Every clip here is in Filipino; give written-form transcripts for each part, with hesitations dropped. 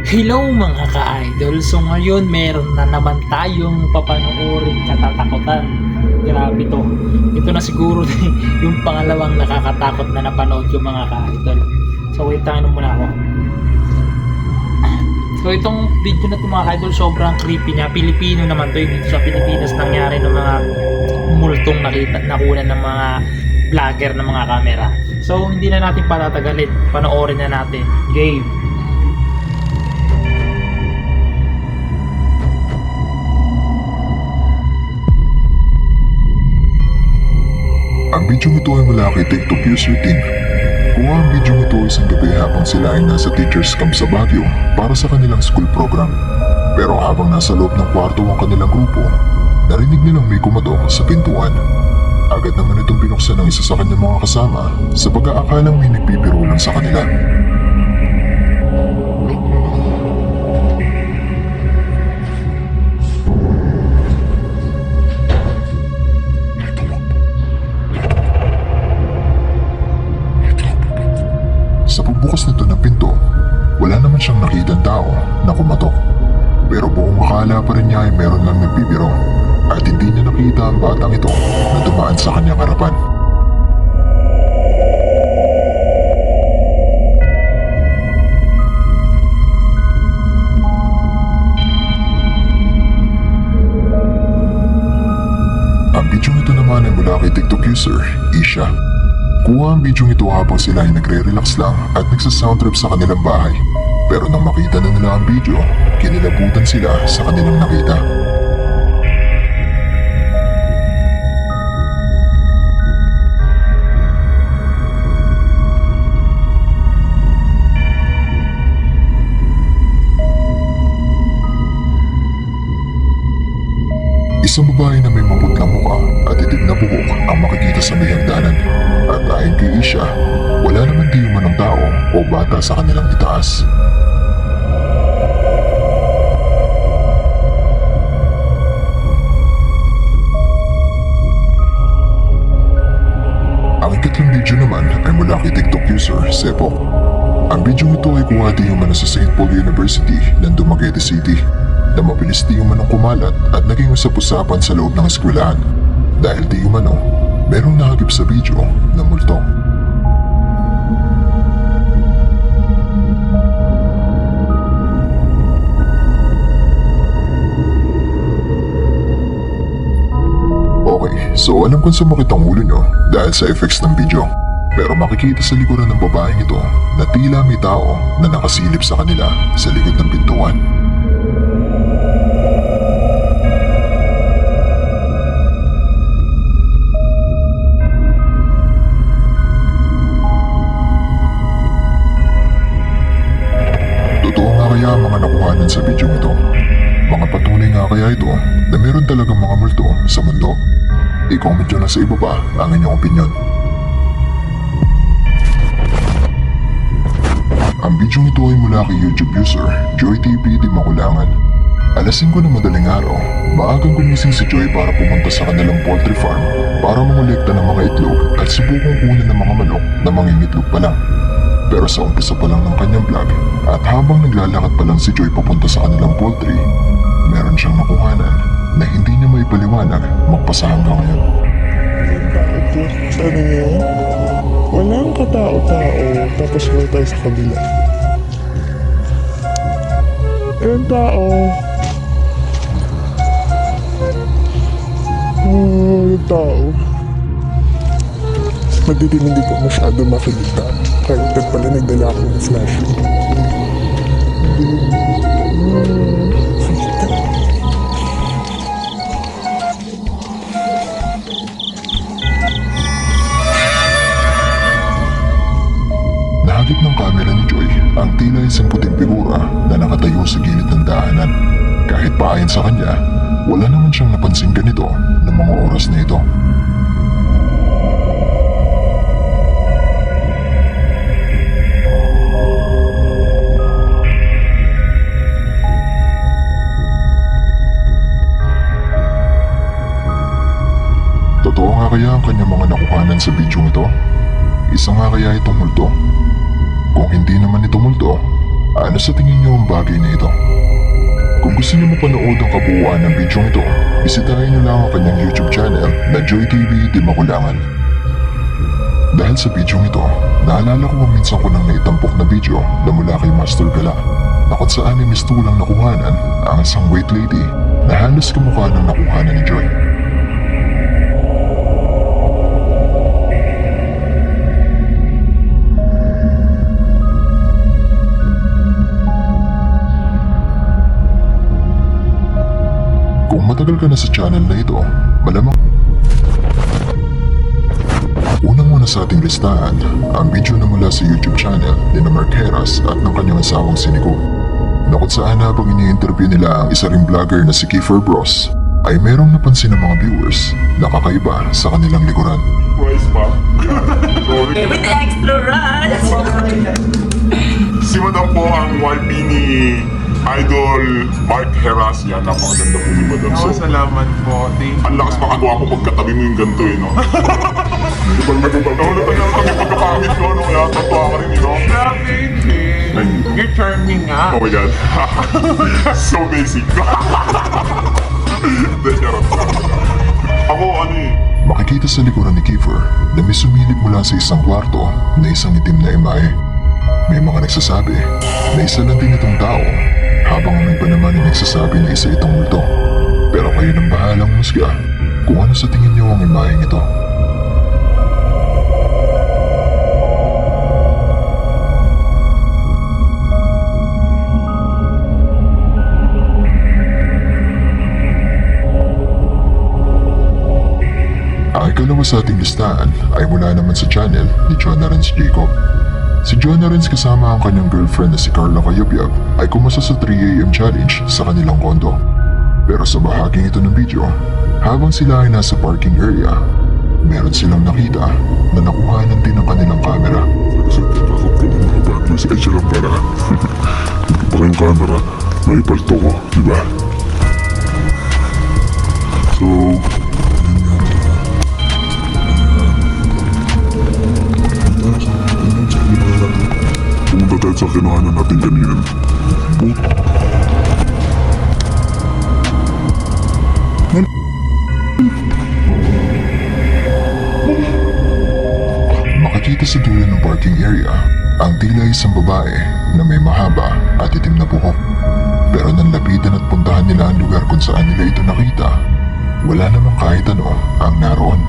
Hello mga ka-idol! So ngayon meron na naman tayong papanoorin katatakutan. Grabe to. Ito na siguro yung pangalawang nakakatakot na napanood yung mga ka-idol. So wait, tangin muna ako. So itong video na ito mga ka-idol, sobrang creepy niya. Pilipino naman to, dito sa Pilipinas nangyari ng mga multong nakunan ng mga vlogger ng mga camera. So hindi na natin patatagalin, panoorin na natin. Game! Ang video ito ay mula kay TikTok user team. Kuha ang video ito isang gabi habang sila ay nasa teacher's camp sa Baguio para sa kanilang school program. Pero habang nasa loob ng kwarto ang kanilang grupo, narinig nilang may kumatok sa pintuan. Agad naman itong binuksan ng isa sa kanyang mga kasama sa pag-aakalang may nagpipiro lang sa kanila. Sa pagbukas nito ng pinto, wala naman siyang nakitang tao na kumatok. Pero buong akala pa rin niya ay meron lang nagbibiro at hindi niya nakita ang batang ito na dumaan sa kanyang harapan. Ang video nito naman ay mula kay TikTok user, Isha. Kuha ang video ito habang sila ay nagre-relax lang at nagsa-soundtrip sa kanilang bahay. Pero nang makita na nila ang video, kinilabutan sila sa kanilang nakita. Isang babae na may maputlang mukha at itim na buhok ang makikita sa may hagdanan. At ayon kay Isha, wala naman di man ng tao o bata sa kanilang itaas. Ang ikatlong video naman ay mula kay TikTok user, Sepo. Ang video ito ay kuha di umano sa St. Paul University ng Dumaguete City na mabilis di umano kumalat at naging usap-usapan sa loob ng eskwelahan dahil di umano merong nakagip sa video na multo. Okay, so alam kong sumakit ang ulo nyo dahil sa effects ng video. Pero makikita sa likuran ng babaeng ito na tila may tao na nakasilip sa kanila sa likod ng pintuan. Totoo nga kaya ang mga nakuhanan sa video ito? Mga patunay nga kaya ito na meron talagang mga multo sa mundo? I-comment nyo na sa ibaba ang inyong opinion. Ang video ito ay mula kay YouTube user Joy TV Di Makulangan. Alas 5 ng madaling araw, maagang gumising si Joy para pumunta sa kanilang poultry farm para mangolekta ng mga itlog at subukang kunin ng mga manok na mangingitlog pa lang. Pero sa umpisa pa lang ng kanyang vlog at habang naglalakad pa lang si Joy papunta sa kanilang poultry, meron siyang nakuhanan na hindi niya maipaliwanag magpasa hanggang ngayon. Sabi niya, walang katao-tao, tapos wala tayo sa kabila. Ayun tao. Yung tao. Magdidim hindi ko masyado makikita. Kahit pala nagdala ako ng flashlight. Nahagip ng kamera ni Joy ang tila isang puting figura na nakatayo sa gilid ng daanan. Kahit pa ayon sa kanya, wala naman siyang napansing ganito ng mga oras na ito. Totoo nga kaya ang kanyang mga nakuhanan sa video ito? Isa nga kaya itong multo? Kung hindi naman ito multo, Ano sa tingin niyo ang bagay na ito? Kung gusto niyo mapanood ang kabuuan ng video ito, bisitahin niyo lang ang kanyang YouTube channel na Joy TV Di Makulangan. Dahil sa video ito, naalala ko minsan ko nang naitampok na video na mula kay Master Gala na kung saan ay mistulang nakuhanan ang isang white lady na halos kamukha ng nakuhanan ni Joy. Kung matagal ka na sa channel na ito, malamang unang muna sa ating listahan ang video na mula sa YouTube channel ni na Mark Heras at ng kanyang asawang si Nico, na kung saan habang ini-interview nila ang isa ring vlogger na si Kiefer Bros ay merong napansin ng mga viewers na kakaiba sa kanilang likuran. Rice pa. Sorry. With the extra rice! Si Madam po ang YP ni Idol Mark Heras. Yan, napakaganda po ni Madam. Oh, salamat po. Thank you. Ang lakas makagawa ko pagkatabi mo yung ganito eh, no? Nagulat na kami pagkakamit ko, no? Kaya tatuwa ka rin, no? Grabe, Thank you. you're charming nga. Oh my God. So basic. Charot. Ako, ano eh. Makikita sa likuran ni Kiefer na may sumilip mula sa isang kwarto na isang itim na imahe. May mga nagsasabi na isa lang din itong tao, habang may iba naman ay nagsasabi na isa itong multo. Pero kayo nang bahalang musga kung ano sa tingin niyo ang imaheng ito. Ang ikalawa sa ating listahan ay mula naman sa channel ni John Arens Jacob. Si John Arens kasama ang kanyang girlfriend na si Carla Kayabyab ay kumasa sa 3 AM challenge sa kanilang kondo. Pero sa bahaging ito ng video, habang sila ay nasa parking area, meron silang nakita na nakuhanan din ang kanilang camera. Kasi takot ko ng mga bad boys. Ay, siya lang para. Ito pa yung camera. May palto ko, di ba? So, yun nga. Pumunta tayo sa kinuhanan natin kanina. Boot. Makikita sa dulo ng parking area ang tila isang babae na may mahaba at itim na buhok. Pero nang lapitan at puntahan nila ang lugar kung saan nila ito nakita, wala namang kahit ano ang naroon.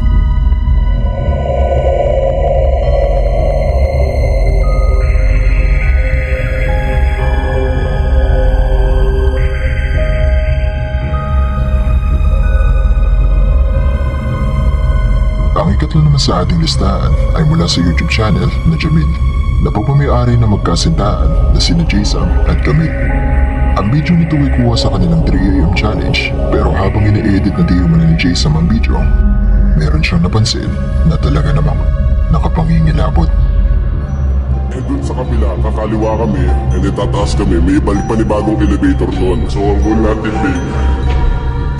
Ang ikatlo naman sa ating listahan ay mula sa YouTube channel na Jamil, na pagmamayari na magkasintahan na sina Jason at Camille. Ang video nito ay kuha sa kanilang 3 AM challenge, pero habang ine-edit na di umano ni Jason ang video, meron siyang napansin na talaga namang nakapangingilabot. Eh, dun sa kabila, kakaliwa kami, and then tataas kami, may balik panibagong elevator doon. So, ang goal natin, babe,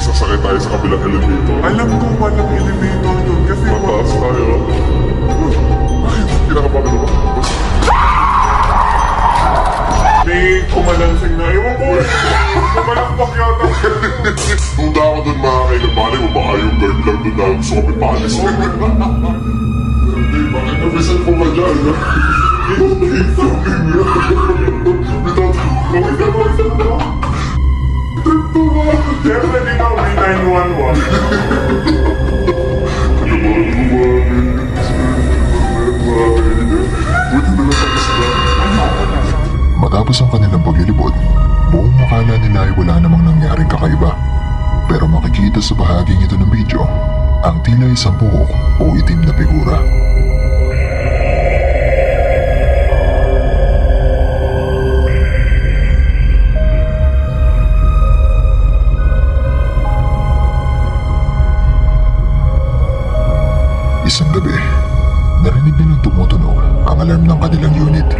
sasakay tayo sa kabilang elevator. Alam ko walang elevator doon kasi Mataas tayo. Ay, kinakabahan ako. may kumalansing na. Ewan ko eh. Kumalakpak yata. Nung ako doon mga kailabalay mo, baka yung guard lang doon na gusto ko pipalis. Hindi, bakit nabisan po ka dyan? Siyempre di ka may 911. Matapos ang kanilang paglilibot, buong akala nila ay wala namang nangyaring kakaiba. Pero makikita sa bahaging ito ng video, ang tila isang buhok o itim na figura. Isang gabi, narinig nilang tumutunog ang alarm ng kanilang unit.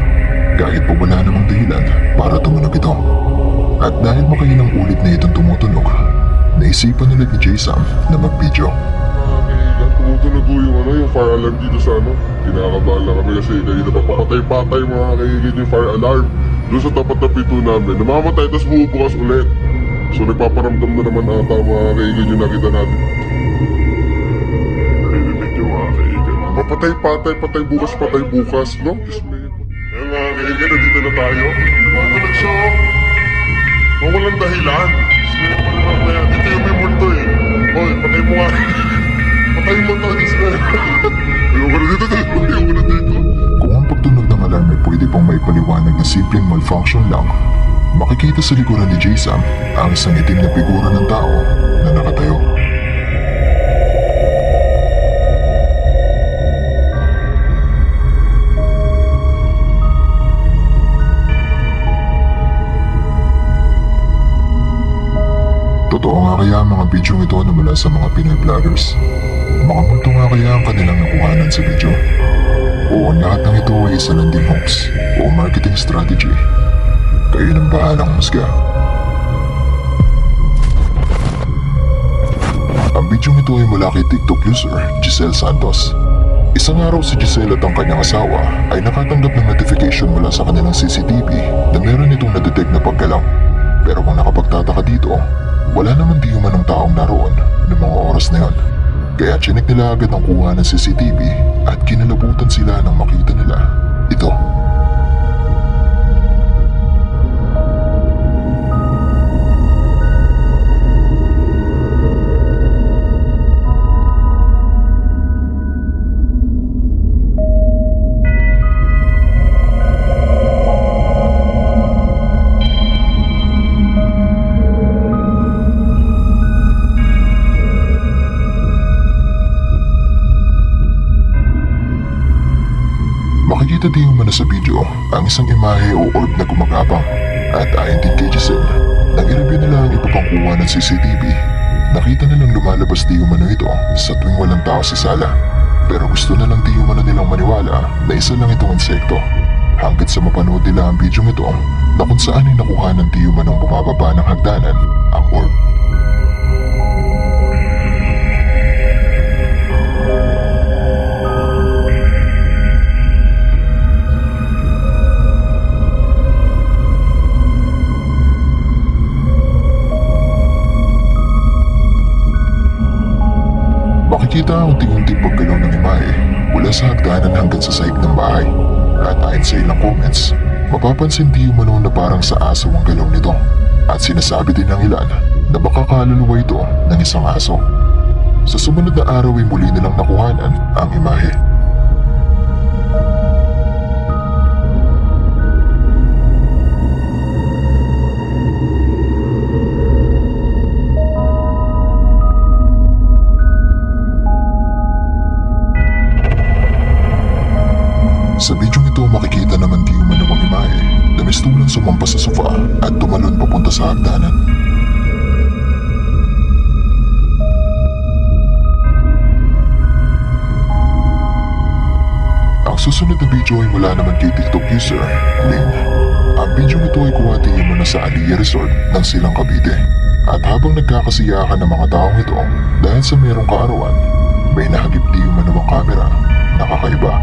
Kahit pa wala namang dahilan para tumunog ito. At dahil makailang ulit na itong tumutunog, naisipan ulit ni Jason na mag-video. Yan, tumutunog po yung fire alarm dito sa ano. Kinakabahan lang kami kasi kanina pa papatay-patay mga kaigid yung fire alarm. Doon sa tapat na pito namin. Namamatay tapos bubukas ulit. So nagpaparamdam na naman ata mga kaigid yung nakita natin. Narinig yung mga kaigid. Papatay-patay, patay bukas, no? Diyos me. Ayan mga kaigid, nandito na tayo. Mga koneksyon. Mga walang dahilan. Diyos me, paliwan na yan. Dito yung may multo eh. Hoy, patay mo nga. Patay mo na, Diyos me. Ayoko na dito, ayoko na dito. Kung ang pagtunog ng alarm ay pwede pang maipaliwanag na simpleng malfunction lang, makikita sa likuran ni Jason ang isang itim na figura ng tao na nakatayo. Totoo nga kaya ang mga video ito na mula sa mga Pinoy vloggers? Makamulto nga kaya ang kanilang nakuhanan sa video? O ang lahat ng ito ay isa lang ding hoax o marketing strategy? Kayo nang bahalang musga. Ang video ito ay mula kay TikTok user Giselle Santos. Isang araw si Giselle at ang kanyang asawa ay nakatanggap ng notification mula sa kanilang CCTV na meron itong nadetect na paggalaw. Pero kung nakapagtataka dito, wala naman di man ang taong naroon ng mga oras na yon. Kaya chinik nila agad ang kuha ng CCTV at kinalabutan sila nang makita nila ito. Makikita din mo na sa video ang isang imahe o orb na gumagapang. At ayon din kay Giselle, nang i-review nila ang iba pang kuha ng CCTV, nakita nilang lumalabas di umano ito sa tuwing walang tao sa sala. Pero gusto na lang di umano nilang maniwala na isa lang itong insekto. Hanggat sa mapanood nila ang video ito na kung saan ay nakuha ng di umanong bumababa ng hagdanan ang orb. Makikita ang unti-unting paggalaw ng imahe mula sa hagdanan hanggang sa sahig ng bahay. At ayon sa ilang comments, mapapansin di umano na parang sa aso ang galaw nito. At sinasabi din ng ilan na baka kaluluwa ito ng isang aso. Sa sumunod na araw ay muli nilang nakuhanan ang imahe. Sa video ito makikita naman di umano ang imahe na mistulang sumampas sa sofa at tumalon papunta sa hagdanan. Ang susunod na video ay mula naman kay TikTok user Lynn. Ang video nito ay kuha di umano sa Aliyah Resort ng Silang Cavite. At habang nagkakasiyahan ng mga taong ito dahil sa merong kaarawan, may nahagip di umano ang kamera na kakaiba.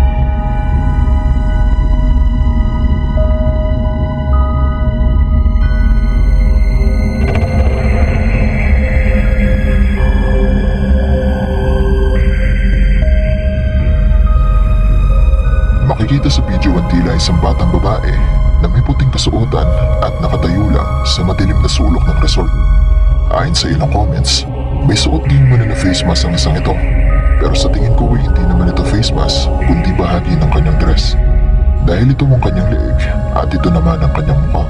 Makikita sa video ang tila isang batang babae na may puting kasuotan at nakatayo lang sa madilim na sulok ng resort. Ayon sa ilang comments, may suot din man na face mask ang isang ito. Pero sa tingin ko ay hindi naman ito face mask kundi bahagi ng kanyang dress. Dahil ito ang kanyang leeg at ito naman ang kanyang mukha.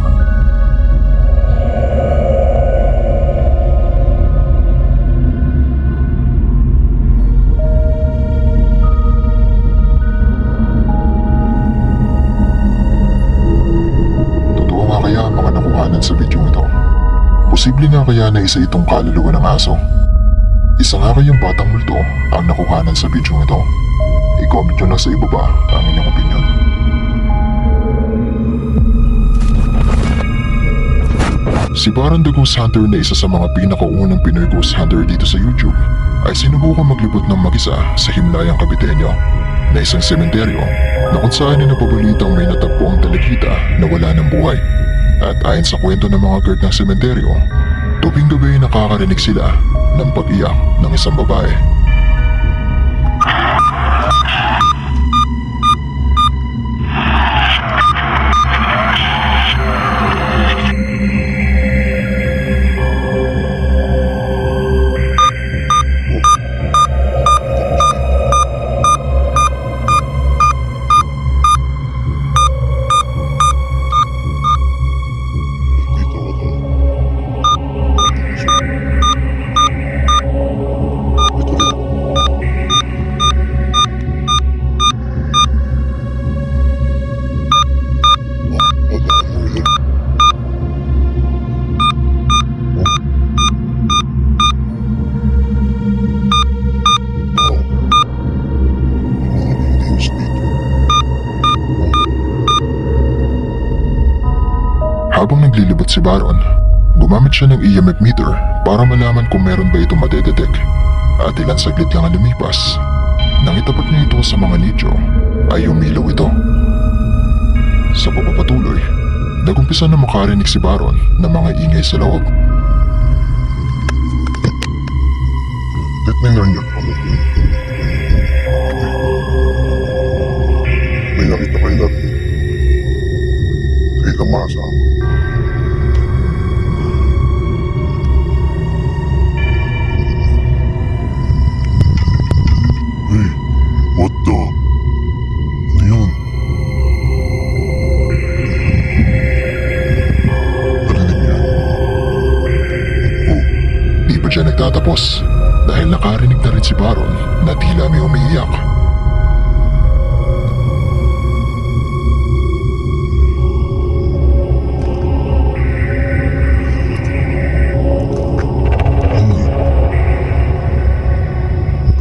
Sa video ito. Posible nga kaya na isa itong kaluluwa ng aso. Isa nga kayang batang multo ang nakuhanan sa video ito. I-comment nyo na sa ibaba ang inyong opinion. Si Baron the Ghost Hunter na isa sa mga pinakaunang Pinoy Ghost Hunter dito sa YouTube ay sinubukan maglibot ng mag-isa sa Himlayang Kabitenyo na isang sementeryo na kung saan ay napabalitang may natagpo ang dalagita na wala ng buhay. At ayon sa kwento ng mga guard ng sementeryo, tuwing gabi ay nakakarinig sila ng pag-iyak ng isang babae. Dito ako. Dito rin. Habang naglilibot si Baron, gumamit siya ng EMF meter para malaman kung meron ba itong madedetect. At ilang saglit lang ang lumipas. Nang itapat niya ito sa mga nicho, ay umilaw ito. Sa pagpapatuloy, nagumpisa na makarinig si Baron ng mga ingay sa loob. Tingnan niyo ako. May nakita kayo natin. Kay Kamasa. Hey, what the? Ano yun? Narinig niya. Oh, Di pa siya nagtatapos dahil nakarinig na rin si Baron na tila may umiiyak.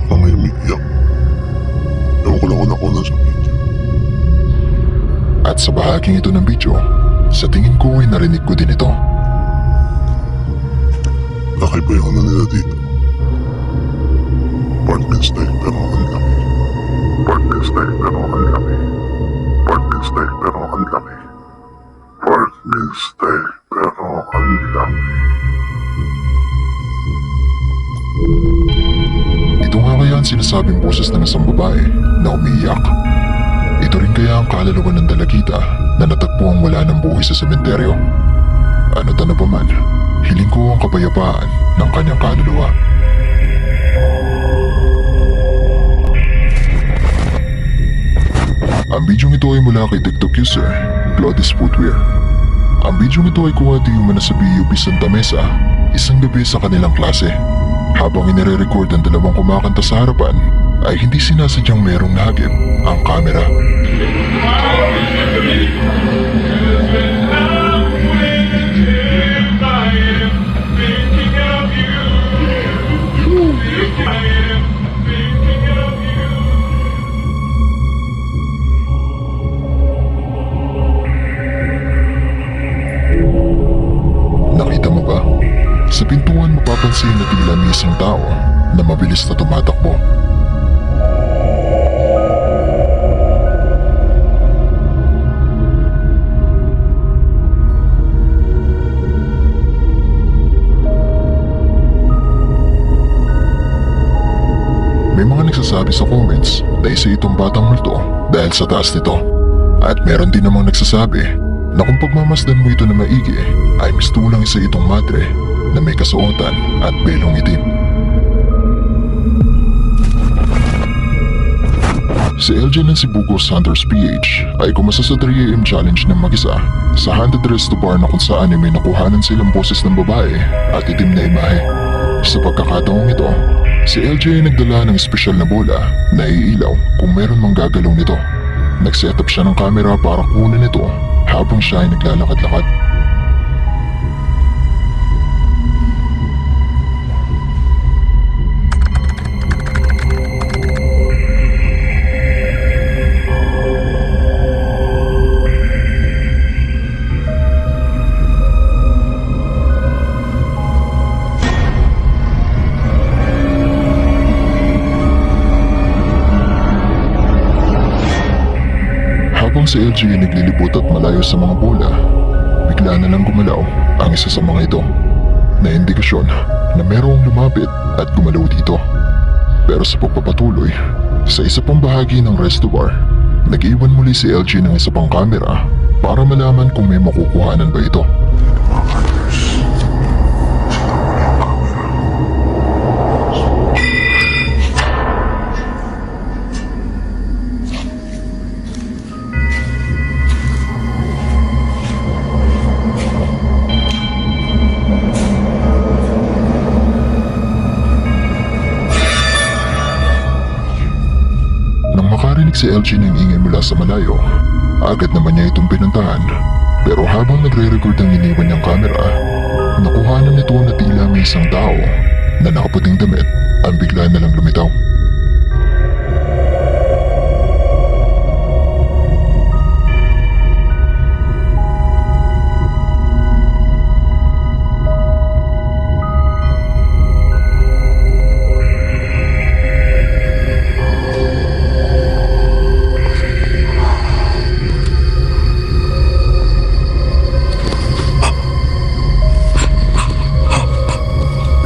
Ang may umiiyak. Ewan ko lang kung ako nasa video. At sa bahaging ito ng video, sa tingin ko ay narinig ko din ito. Kakaiba yung ano nila dito. Apartment style pero ang laki. Apartment style pero ang laki. Apartment style pero ang laki. Apartment style pero ang laki. Ito nga kaya ang sinasabing boses ng isang babae na umiiyak. Ito rin kaya ang kaluluwa ng dalagita na natagpuang wala ng buhay sa sementeryo. Ano't ano pa man, hiling ko ang kapayapaan ng kanyang kaluluwa. Ang bidyong ito ay mula kay TikTok user Claudius Footwear. Ang bidyong ito ay kuha di umana sa BUP Santa Mesa isang gabi sa kanilang klase. Habang inire-record ang dalawang kumakanta sa harapan, ay hindi sinasadyang merong nahagip ang kamera. Nakita mo ba? Sa pintuan mapapansin na tila may isang tao na mabilis na tumatakbo. May mga nagsasabi sa comments na isa itong batang multo dahil sa taas nito. At meron din namang nagsasabi na kung pagmamasdan mo ito na maigi ay mistulang isa itong madre na may kasuotan at belong itim. Si LJ ng Sibugos Hunters PH ay kumasa sa 3 AM challenge ng mag-isa sa haunted resto bar na kung saan ay may nakuhanan silang boses ng babae at itim na imahe. Sa pagkakataong ito, si LJ ay nagdala ng espesyal na bola na iilaw kung meron mang gagalaw nito. Nag-setup siya ng kamera para kunin ito habang siya ay naglalakad-lakad. si LG ay naglilibot at malayo sa mga bola, bigla na lang gumalaw ang isa sa mga ito na indikasyon na merong lumapit at gumalaw dito. Pero sa pagpapatuloy, sa isa pang bahagi ng reservoir, nag-iwan muli si LG ng isa pang kamera para malaman kung may makukuhanan ba ito. Nang makarinig si LG ng ingay mula sa malayo, agad naman niya itong pinuntahan. Pero habang nagre-record ang iniwan niyang kamera, nakuhanan nito na tila may isang tao na nakaputing damit ang bigla na lang lumitaw.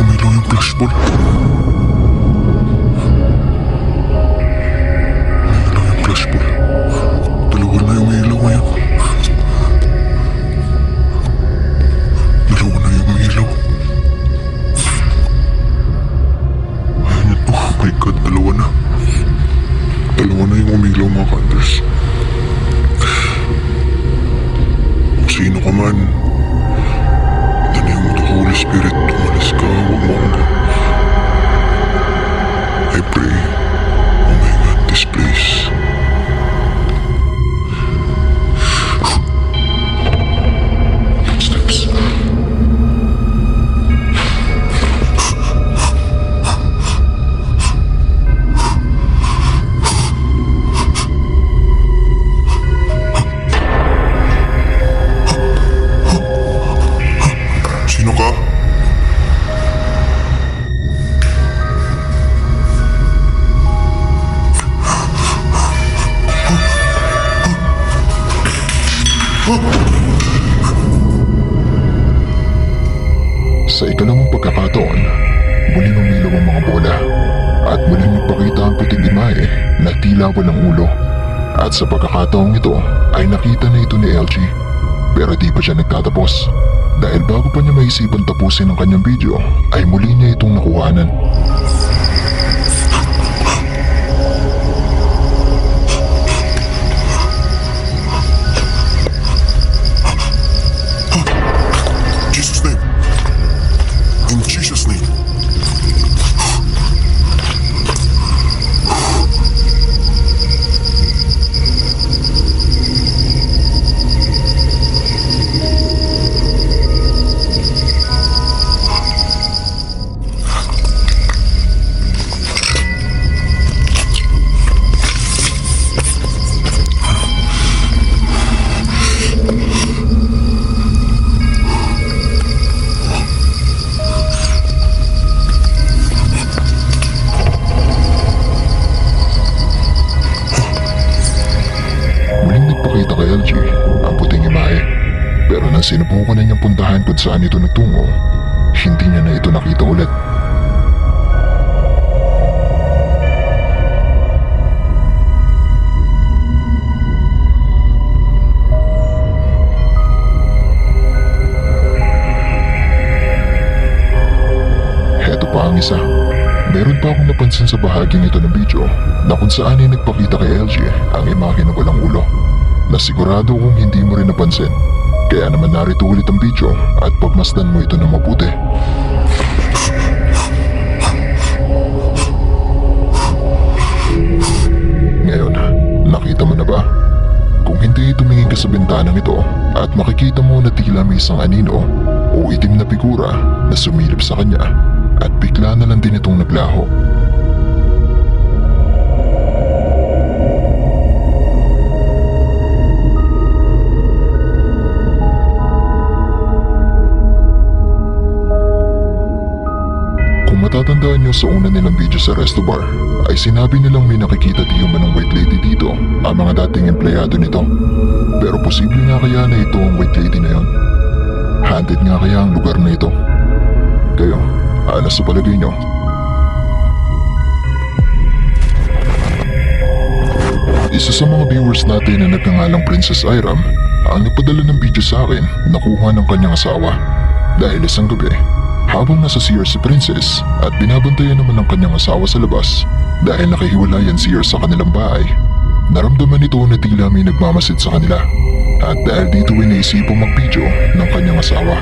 Umilaw yung flashball. Umilaw yung flashball. Dalawa na yung ilaw ngayon. Dalawa na yung ilaw. Ayan yun. Oh my God, dalawa na. Dalawa na yung umilaw mga ka-Andres. Kung sino ka man, in the name of the Holy Spirit, umalis ka, huwag mo akong I pray, oh my God, this place. Footsteps. Sino ka? Sa ikalawang pagkakataon, muling umilaw ang mga bola at muling nagpakita ang puting imahe na tila walang ulo. At sa pagkakataong ito ay nakita na ito ni LG. Pero di pa siya nagtatapos dahil bago pa niya maisipan tapusin ang kanyang video ay muli niya itong nakuhanan. Jesus' name. In Jesus' name. Muling nagpakita kay LG ang puting imahe. Pero nang sinubukan na niyang puntahan kung saan ito nagtungo, hindi niya na ito nakita ulit. Heto pa ang isa. Meron pa akong napansin sa bahaging ito ng video na kung saan ay nagpakita kay LG ang imahe na walang ulo na sigurado kung hindi mo rin napansin. Kaya naman narito ulit ang video at pagmasdan mo ito ng mabuti. Ngayon, nakita mo na ba? Kung hindi tumingin ka sa bintanang ito at makikita mo na tila may isang anino o itim na figura na sumilip sa kanya at bigla na lang din itong naglaho. Kung Kung matatandaan nyo sa una nilang video sa resto bar, ay sinabi nilang may nakikita di man ng white lady dito, ang mga dating empleyado nito. Pero posible nga kaya na ito ang white lady na yon? Haunted nga kaya ang lugar na ito? Kayo, ano sa palagay nyo? Isa sa mga viewers natin na nagngangalang Princess Iram ang nagpadala ng video sa akin na kuha ng kanyang asawa. Dahil isang gabi, habang nasa CR si Princess at binabantayan naman ng kanyang asawa sa labas dahil nakahiwalayan CR sa kanilang bahay, naramdaman nito na tila may nagmamasid sa kanila at dahil dito ay naisipang mag-video ng kanyang asawa.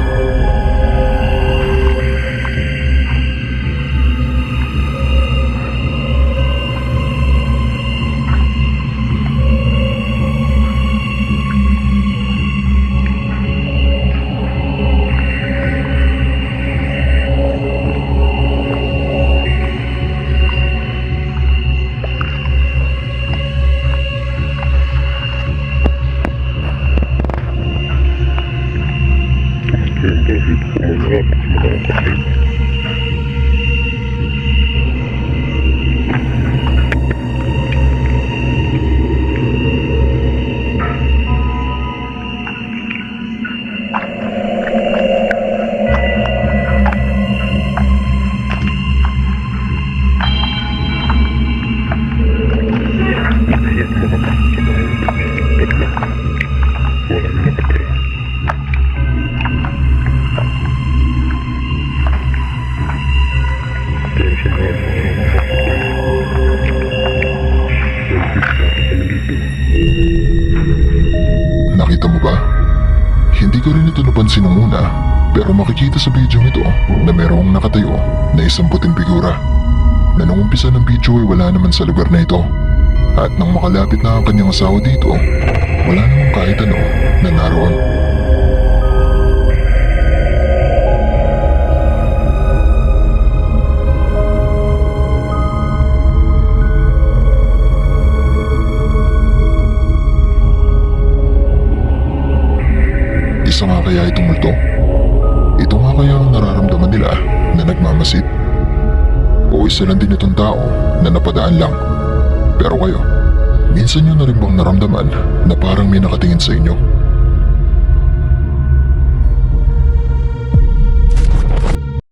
Nakita mo ba? Hindi ko rin ito napansin nung una, pero makikita sa video ito na merong nakatayo na isang puting figura na nung umpisa ng video ay wala naman sa lugar na ito. At nang makalapit na ang kanyang asawa dito, wala namang kahit ano na naroon. Isa nga kaya itong multo? Ito nga kaya ang nararamdaman nila na nagmamasid? O isa lang din itong tao na napadaan lang? Pero kayo, minsan nyo na rin bang naramdaman na parang may nakatingin sa inyo?